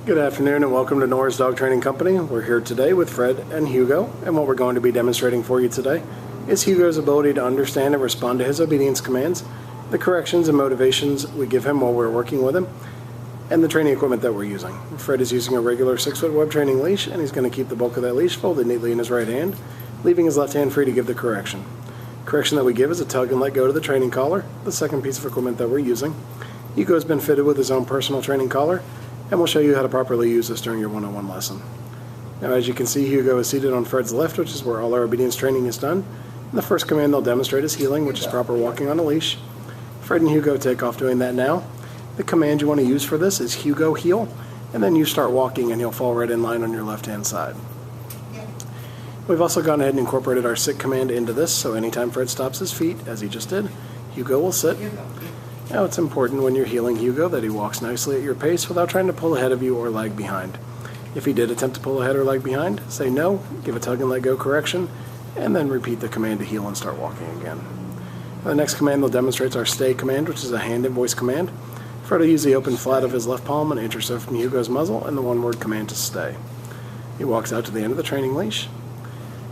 Good afternoon and welcome to Nora's Dog Training Company. We're here today with Fred and Hugo, and what we're going to be demonstrating for you today is Hugo's ability to understand and respond to his obedience commands, the corrections and motivations we give him while we're working with him, and the training equipment that we're using. Fred is using a regular 6-foot web training leash, and he's going to keep the bulk of that leash folded neatly in his right hand, leaving his left hand free to give the correction. Correction that we give is a tug and let go to the training collar, the second piece of equipment that we're using. Hugo's been fitted with his own personal training collar, and we'll show you how to properly use this during your one-on-one lesson. Now, as you can see, Hugo is seated on Fred's left, which is where all our obedience training is done. And the first command they'll demonstrate is heeling, which is proper walking on a leash. Fred and Hugo take off doing that now. The command you want to use for this is Hugo heel, and then you start walking and he'll fall right in line on your left-hand side. We've also gone ahead and incorporated our sit command into this, so anytime Fred stops his feet, as he just did, Hugo will sit. Now, it's important when you're heeling Hugo that he walks nicely at your pace without trying to pull ahead of you or lag behind. If he did attempt to pull ahead or lag behind, say no, give a tug and let go correction, and then repeat the command to heel and start walking again. The next command they'll demonstrate is our stay command, which is a hand and voice command. Fred will use the open flat of his left palm and intercept from Hugo's muzzle and the one-word command to stay. He walks out to the end of the training leash.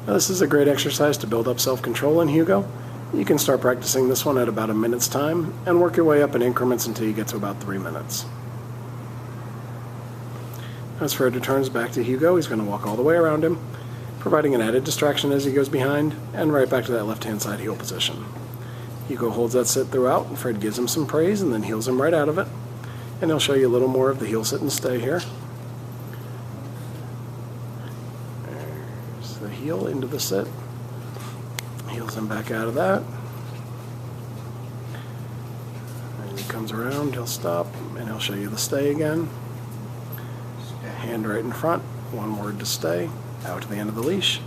Now, this is a great exercise to build up self-control in Hugo. You can start practicing this one at about a minute's time and work your way up in increments until you get to about 3 minutes. As Fred returns back to Hugo, he's going to walk all the way around him, providing an added distraction as he goes behind, and right back to that left-hand side heel position. Hugo holds that sit throughout, and Fred gives him some praise and then heels him right out of it. And he'll show you a little more of the heel, sit, and stay here. There's the heel into the sit. Heels him back out of that. And he comes around, he'll stop, and he'll show you the stay again. Hand right in front, one word to stay, out to the end of the leash.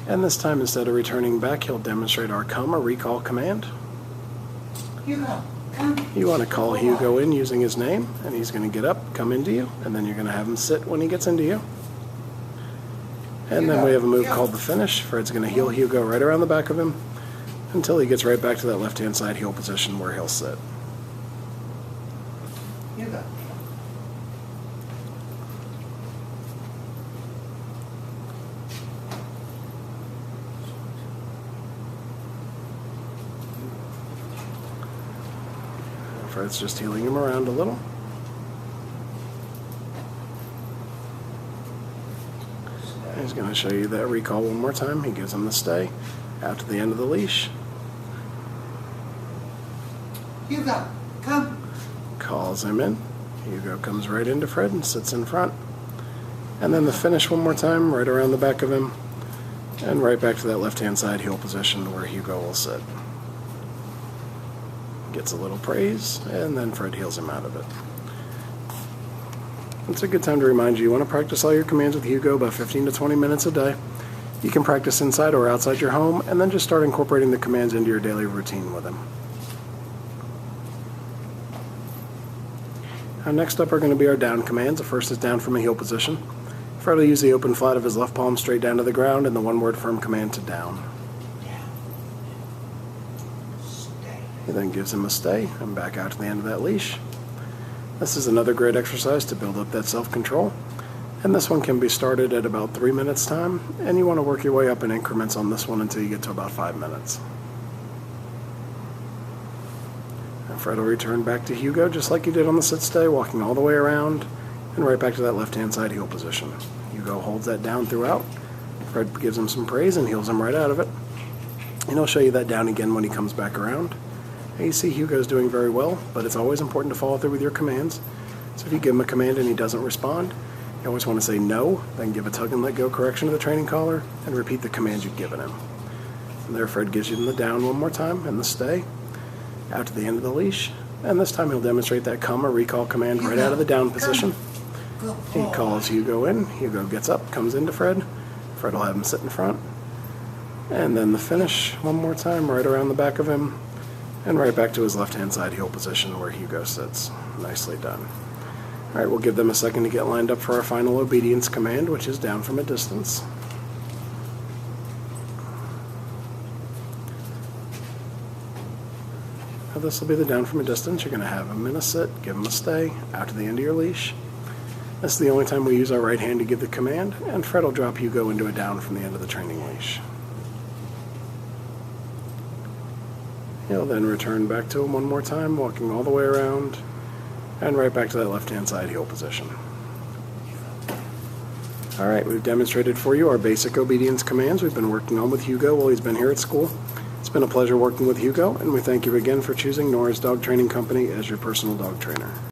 And this time, instead of returning back, he'll demonstrate our come or recall command. Hugo, come. You want to call Hugo in using his name, and he's going to get up, come into you, and then you're going to have him sit when he gets into you. And then we have a move called the finish. Fred's going to heel Hugo right around the back of him until he gets right back to that left-hand side heel position where he'll sit. Hugo. Fred's just heeling him around a little. He's going to show you that recall one more time. He gives him the stay, out to the end of the leash. Hugo, come. Calls him in. Hugo comes right into Fred and sits in front. And then the finish one more time, right around the back of him, and right back to that left-hand side heel position where Hugo will sit. Gets a little praise, and then Fred heels him out of it. It's a good time to remind you want to practice all your commands with Hugo about 15 to 20 minutes a day. You can practice inside or outside your home, and then just start incorporating the commands into your daily routine with him. Now, next up are going to be our down commands. The first is down from a heel position. Fred will use the open flat of his left palm straight down to the ground and the one-word firm command to down. He then gives him a stay and back out to the end of that leash. This is another great exercise to build up that self-control, and this one can be started at about 3 minutes time, and you want to work your way up in increments on this one until you get to about 5 minutes. And Fred will return back to Hugo just like you did on the sit stay, walking all the way around and right back to that left-hand side heel position. Hugo holds that down throughout. Fred gives him some praise and heels him right out of it. And he'll show you that down again when he comes back around. And you see Hugo's doing very well, but it's always important to follow through with your commands. So if you give him a command and he doesn't respond, you always want to say no, then give a tug and let go correction to the training collar, and repeat the command you've given him. And there Fred gives you the down one more time, and the stay, out to the end of the leash. And this time he'll demonstrate that come or recall command right out of the down position. He calls Hugo in, Hugo gets up, comes into Fred. Fred will have him sit in front. And then the finish one more time, right around the back of him, and right back to his left-hand side heel position where Hugo sits. Nicely done. All right, we'll give them a second to get lined up for our final obedience command, which is down from a distance. Now this will be the down from a distance. You're going to have him in a sit, give him a stay, out to the end of your leash. This is the only time we use our right hand to give the command, and Fred will drop Hugo into a down from the end of the training leash. He'll then return back to him one more time, walking all the way around, and right back to that left-hand side heel position. Alright, we've demonstrated for you our basic obedience commands we've been working on with Hugo while he's been here at school. It's been a pleasure working with Hugo, and we thank you again for choosing Nora's Dog Training Company as your personal dog trainer.